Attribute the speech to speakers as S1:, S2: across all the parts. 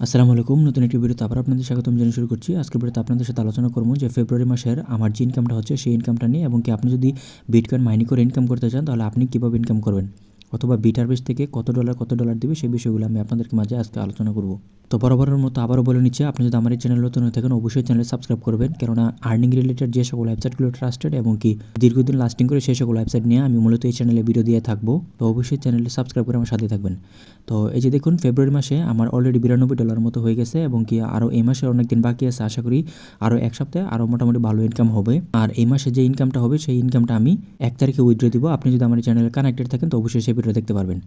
S1: আসসালামু আলাইকুম। নতুন একটি ভিডিওতে আবার আপনাদের স্বাগতম জানিয়ে শুরু করছি। আজকের ভিডিওতে আপনাদের সাথে আলোচনা করব যে ফেব্রুয়ারি মাসের আমার যে ইনকামটা হচ্ছে সেই ইনকামটা নিয়ে, এবং কি আপনি যদি বিটকয়েন মাইনিং করে ইনকাম করতে চান তাহলে আপনি কীভাবে ইনকাম করবেন, অথবা বিটারবেস থেকে কত ডলার দিবে সেই বিষয়গুলো আমি আপনাদেরকে মাঝে আজকে আলোচনা করব। তো বরাবরের মতো আবারও বলে নিচ্ছে, আপনি যদি আমার এই চ্যানেল নতুন হয়ে থাকেন অবশ্যই চ্যানেল সাবস্ক্রাইব করবেন, কেননা আর্নিং রিলেটেড যে সকল ওয়েবসাইটগুলো ট্রাস্টেড এবং কি দীর্ঘদিন লাস্টিং করে সেই সকল ওয়েবসাইট নিয়ে আমি মূলত এই চ্যানেলে ভিডিও দিয়ে থাকবো। তো অবশ্যই চ্যানেলটি সাবস্ক্রাইব করে আমার সাথে থাকবেন। তো এই যে দেখুন, ফেব্রুয়ারি মাসে আমার অলরেডি $92 মতো হয়ে গেছে, এবং কি আরও এই মাসে অনেক দিন বাকি আছে। আশা করি আরও এক সপ্তাহে আরও মোটামুটি ভালো ইনকাম হবে। আর এই মাসে যে ইনকামটা হবে সেই ইনকামটা আমি 1 তারিখে উইথড্র দিব। আপনি যদি আমার চ্যানেলে কানেক্টেড থাকেন তো অবশ্যই সেই ভিডিও দেখতে পারবেন।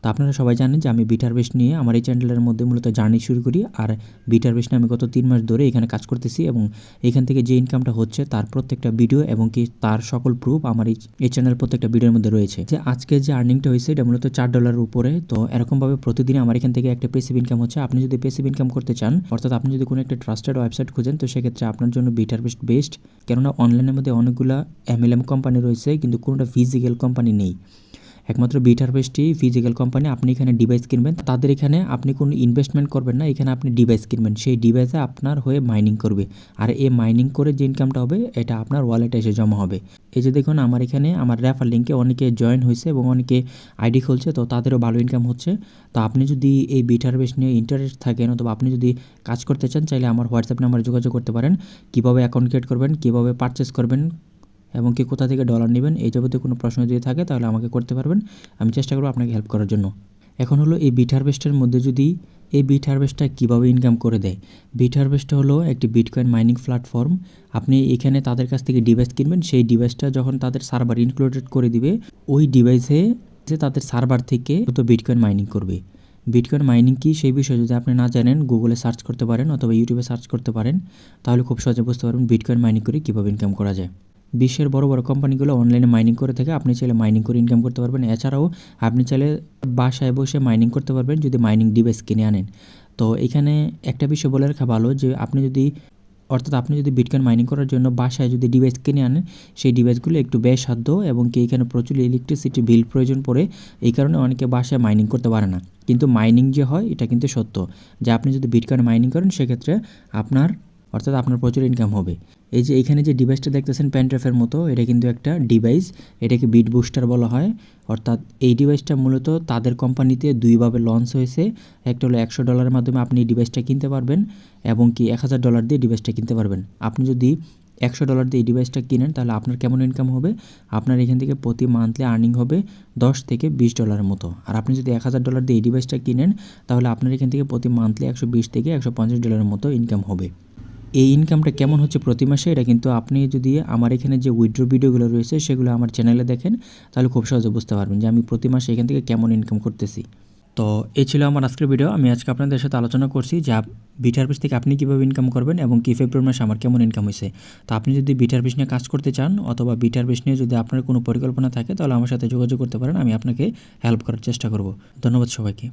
S1: তো আপনারা সবাই জানেন যে আমি বিটারবেস নিয়ে আমার এই চ্যানেলের মধ্যে মূলত জার্নি শুরু করি। আর বিটারবেস নিয়ে আমি গত 3 মাস ধরে এখানে কাজ করতেছি, এবং এখান থেকে যে ইনকামটা হচ্ছে তার প্রত্যেকটা ভিডিও এবং কি তার সকল প্রুফ আমার এই চ্যানেলের প্রত্যেকটা ভিডিওর মধ্যে রয়েছে। যে আজকে যে আর্নিংটা হয়েছে এটা মূলত $4 উপরে। তো এরকমভাবে প্রতিদিন আমার এখান থেকে একটা পেসিভ ইনকাম হচ্ছে। আপনি যদি পেসিভ ইনকাম করতে চান, অর্থাৎ আপনি যদি কোনো একটা ট্রাস্টেড ওয়েবসাইট খুঁজেন, তো সেক্ষেত্রে আপনার জন্য বিটারবেস বেস্ট। কেননা অনলাইনের মধ্যে অনেকগুলো MLM কোম্পানি রয়েছে, কিন্তু কোনোটা ফিজিক্যাল কোম্পানি নেই। একমাত্র বিটারবেসটি ফিজিক্যাল কোম্পানি। আপনি এখানে ডিভাইস কিনবেন, তাদের এখানে আপনি কোনো ইনভেস্টমেন্ট করবেন না, এখানে আপনি ডিভাইস কিনবেন, সেই ডিভাইসে আপনার হয়ে মাইনিং করবে। আর এই মাইনিং করে যে ইনকামটা হবে এটা আপনার ওয়ালেটে এসে জমা হবে। এই যে দেখুন, আমার এখানে আমার রেফার লিঙ্কে অনেকে জয়েন হয়েছে এবং অনেকে আইডি খুলছে, তো তাদেরও ভালো ইনকাম হচ্ছে। তো আপনি যদি এই বিটারবেস নিয়ে ইন্টারেস্ট থাকেন, অথবা আপনি যদি কাজ করতে চান, চাইলে আমার হোয়াটসঅ্যাপ নাম্বারে যোগাযোগ করতে পারেন। কীভাবে অ্যাকাউন্ট ক্রিয়েট করবেন, কীভাবে পারচেস করবেন এবং কি কোথা থেকে ডলার নেবেন, এই যাবতীয় কোনো প্রশ্ন যদি থাকে তাহলে আমাকে করতে পারবেন। আমি চেষ্টা করব আপনাকে হেল্প করার জন্য। এখন হলো এই বিটহারভেস্টের মধ্যে যদি এই বিটহারভেস্টটা কীভাবে ইনকাম করে দেয়। বিটহারভেস্ট হলো একটি বিটকয়েন মাইনিং প্ল্যাটফর্ম। আপনি এখানে তাদের কাছ থেকে ডিভাইস কিনবেন, সেই ডিভাইসটা যখন তাদের সার্ভার ইনক্লুডেড করে দিবে, ওই ডিভাইসে যে তাদের সার্ভার থেকে তো বিটকয়েন মাইনিং করবে। বিটকয়েন মাইনিং কি সেই বিষয়ে যদি আপনি না জানেন, গুগলে সার্চ করতে পারেন অথবা ইউটিউবে সার্চ করতে পারেন, তাহলে খুব সহজে বুঝতে পারবেন বিটকয়েন মাইনিং করে কীভাবে ইনকাম করা যায়। বিশ্বের বড় বড় কোম্পানিগুলো অনলাইনে মাইনিং করে থাকে, আপনি চাইলে মাইনিং করে ইনকাম করতে পারবেন। এছাড়াও আপনি চাইলে বাসায় বসে মাইনিং করতে পারবেন যদি মাইনিং ডিভাইস কিনে আনেন। তো এখানে একটা বিষয় বলে রাখা ভালো যে আপনি যদি বিটকয়েন মাইনিং করার জন্য বাসায় যদি ডিভাইস কিনে আনেন, সেই ডিভাইসগুলো একটু ব্যয়সাধ্য এবং কি এখানে প্রচুর ইলেকট্রিসিটি বিল প্রয়োজন পড়ে। এই কারণে অনেকে বাসায় মাইনিং করতে পারে না। কিন্তু মাইনিং যে হয় এটা কিন্তু সত্য, যে আপনি যদি বিটকয়েন মাইনিং করেন সেক্ষেত্রে আপনার প্রচুর ইনকাম হবে। এই যে এখানে যে ডিভাইসটা দেখতেছেন প্যানড্রাইভের মতো, এটা কিন্তু একটা ডিভাইস, এটাকে বিট বুস্টার বলা হয়। অর্থাৎ এই ডিভাইসটা মূলত তাদের কোম্পানিতে দুইভাবে লঞ্চ হয়েছে। একটা হলো $100 মাধ্যমে আপনি এই ডিভাইসটা কিনতে পারবেন, এবং কি $1000 দিয়ে ডিভাইসটা কিনতে পারবেন। আপনি যদি $100 দিয়ে এই ডিভাইসটা কিনেন তাহলে আপনার কেমন ইনকাম হবে, আপনার এখান থেকে প্রতি মান্থলি আর্নিং হবে $10 থেকে $20 মতো। আর আপনি যদি $1000 দিয়ে এই ডিভাইসটা কিনেন তাহলে আপনার এখান থেকে প্রতি মান্থলি $120 থেকে $150 মতো ইনকাম হবে। এই ইনকামটা কেমন হচ্ছে প্রতি মাসে, এটা কিন্তু আপনি যদি আমার এখানে যে উইথড্র ভিডিওগুলো রয়েছে সেগুলো আমার চ্যানেলে দেখেন তাহলে খুব সহজে বুঝতে পারবেন যে আমি প্রতি মাসে এখান থেকে কেমন ইনকাম করতেছি। তো এই ছিল আমার আজকের ভিডিও। আমি আজকে আপনাদের সাথে আলোচনা করছি যে বিটারবেস থেকে আপনি কীভাবে ইনকাম করবেন এবং কি ফেব্রুয়ারি মাসে আমার কেমন ইনকাম হয়েছে। তো আপনি যদি বিটারবেস নিয়ে কাজ করতে চান অথবা বিটারবেস নিয়ে যদি আপনার কোনো পরিকল্পনা থাকে তাহলে আমার সাথে যোগাযোগ করতে পারেন, আমি আপনাকে হেল্প করার চেষ্টা করব। ধন্যবাদ সবাইকে।